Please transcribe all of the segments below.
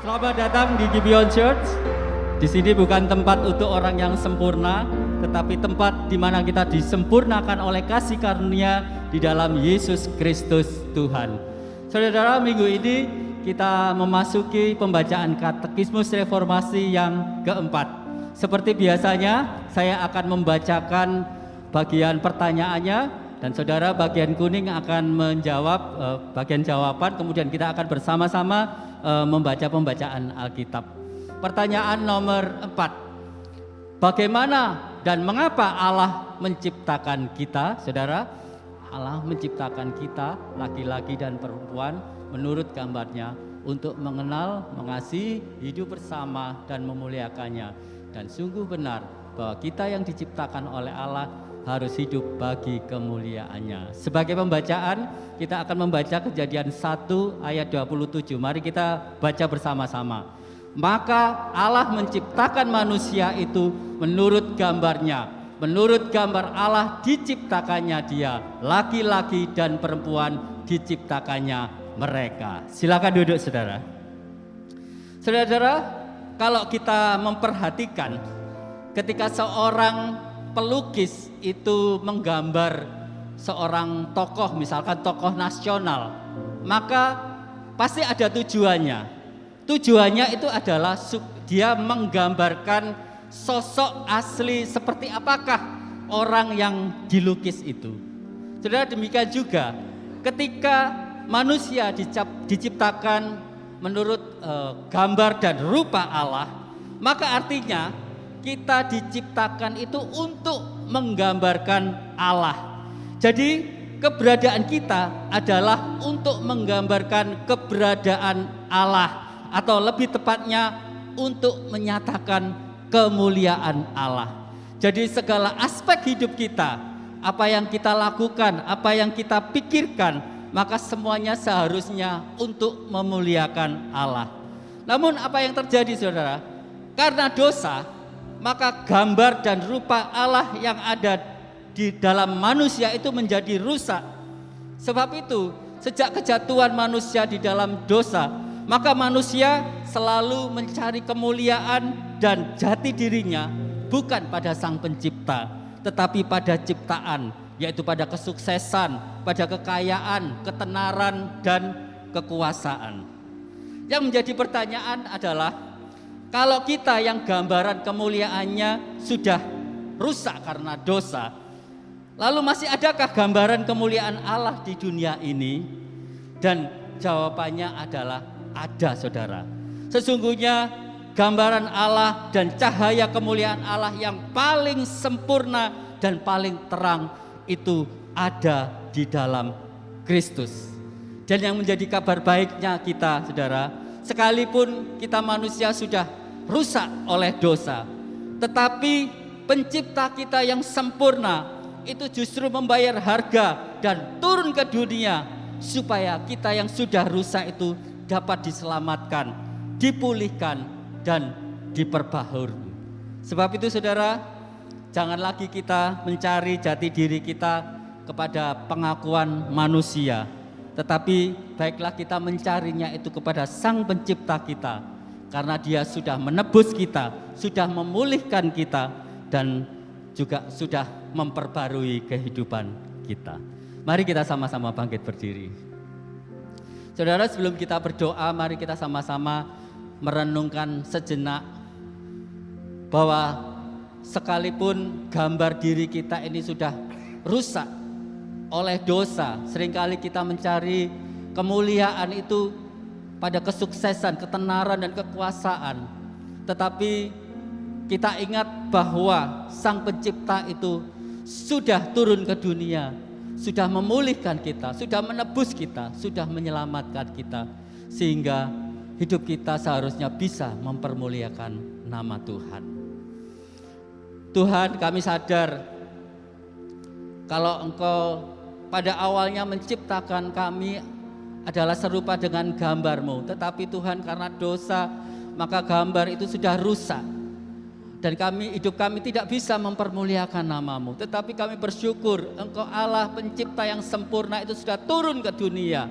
Selamat datang di Gibeon Church. Di sini bukan tempat untuk orang yang sempurna, tetapi tempat di mana kita disempurnakan oleh kasih karunia di dalam Yesus Kristus Tuhan. Saudara, minggu ini kita memasuki pembacaan Katekismus Reformasi yang keempat. Seperti biasanya, saya akan membacakan bagian pertanyaannya dan saudara bagian kuning akan menjawab bagian jawaban. Kemudian kita akan bersama-sama membaca pembacaan Alkitab. Pertanyaan nomor 4. Bagaimana dan mengapa Allah menciptakan kita, saudara? Allah menciptakan kita, laki-laki dan perempuan, menurut gambarnya, untuk mengenal, mengasihi, hidup bersama, dan memuliakannya. Dan sungguh benar bahwa kita yang diciptakan oleh Allah harus hidup bagi kemuliaannya. Sebagai pembacaan, kita akan membaca Kejadian 1 ayat 27. Mari kita baca bersama-sama. Maka Allah menciptakan manusia itu menurut gambarnya. Menurut gambar Allah diciptakannya dia, laki-laki dan perempuan diciptakannya mereka. Silakan duduk, saudara. Saudara-saudara, kalau kita memperhatikan ketika seorang pelukis itu menggambar seorang tokoh, misalkan tokoh nasional, maka pasti ada tujuannya. Tujuannya itu adalah dia menggambarkan sosok asli seperti apakah orang yang dilukis itu. Saudara, demikian juga ketika manusia diciptakan menurut gambar dan rupa Allah, maka artinya kita diciptakan itu untuk menggambarkan Allah. Jadi keberadaan kita adalah untuk menggambarkan keberadaan Allah, atau lebih tepatnya untuk menyatakan kemuliaan Allah. Jadi segala aspek hidup kita, apa yang kita lakukan, apa yang kita pikirkan, maka semuanya seharusnya untuk memuliakan Allah. Namun apa yang terjadi, saudara? Karena dosa, maka gambar dan rupa Allah yang ada di dalam manusia itu menjadi rusak. Sebab itu, sejak kejatuhan manusia di dalam dosa, maka manusia selalu mencari kemuliaan dan jati dirinya bukan pada Sang Pencipta, tetapi pada ciptaan, yaitu pada kesuksesan, pada kekayaan, ketenaran, dan kekuasaan. Yang menjadi pertanyaan adalah, kalau kita yang gambaran kemuliaannya sudah rusak karena dosa, lalu masih adakah gambaran kemuliaan Allah di dunia ini? Dan jawabannya adalah ada, saudara. Sesungguhnya gambaran Allah dan cahaya kemuliaan Allah yang paling sempurna dan paling terang itu ada di dalam Kristus. Dan yang menjadi kabar baiknya kita, saudara, sekalipun kita manusia sudah rusak oleh dosa, tetapi pencipta kita yang sempurna itu justru membayar harga dan turun ke dunia supaya kita yang sudah rusak itu dapat diselamatkan, dipulihkan, dan diperbaharui. Sebab itu, saudara, jangan lagi kita mencari jati diri kita kepada pengakuan manusia, tetapi baiklah kita mencarinya itu kepada Sang Pencipta kita, karena Dia sudah menebus kita, sudah memulihkan kita, dan juga sudah memperbarui kehidupan kita. Mari kita sama-sama bangkit berdiri. Saudara, sebelum kita berdoa, mari kita sama-sama merenungkan sejenak bahwa sekalipun gambar diri kita ini sudah rusak oleh dosa, seringkali kita mencari kemuliaan itu pada kesuksesan, ketenaran, dan kekuasaan. Tetapi kita ingat bahwa Sang Pencipta itu sudah turun ke dunia, sudah memulihkan kita, sudah menebus kita, sudah menyelamatkan kita, sehingga hidup kita seharusnya bisa mempermuliakan nama Tuhan. Tuhan, kami sadar kalau Engkau pada awalnya menciptakan kami adalah serupa dengan gambar-Mu, tetapi Tuhan, karena dosa, maka gambar itu sudah rusak. Dan hidup kami tidak bisa mempermuliakan nama-Mu. Tetapi kami bersyukur Engkau Allah Pencipta yang sempurna itu sudah turun ke dunia.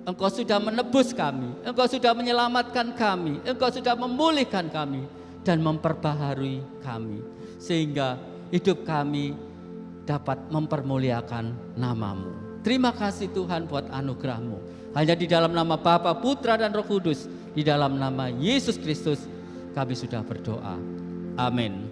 Engkau sudah menebus kami, Engkau sudah menyelamatkan kami, Engkau sudah memulihkan kami dan memperbaharui kami, sehingga hidup kami dapat mempermuliakan nama-Mu. Terima kasih Tuhan buat anugerah-Mu. Hanya di dalam nama Bapa, Putra dan Roh Kudus, di dalam nama Yesus Kristus kami sudah berdoa. Amin.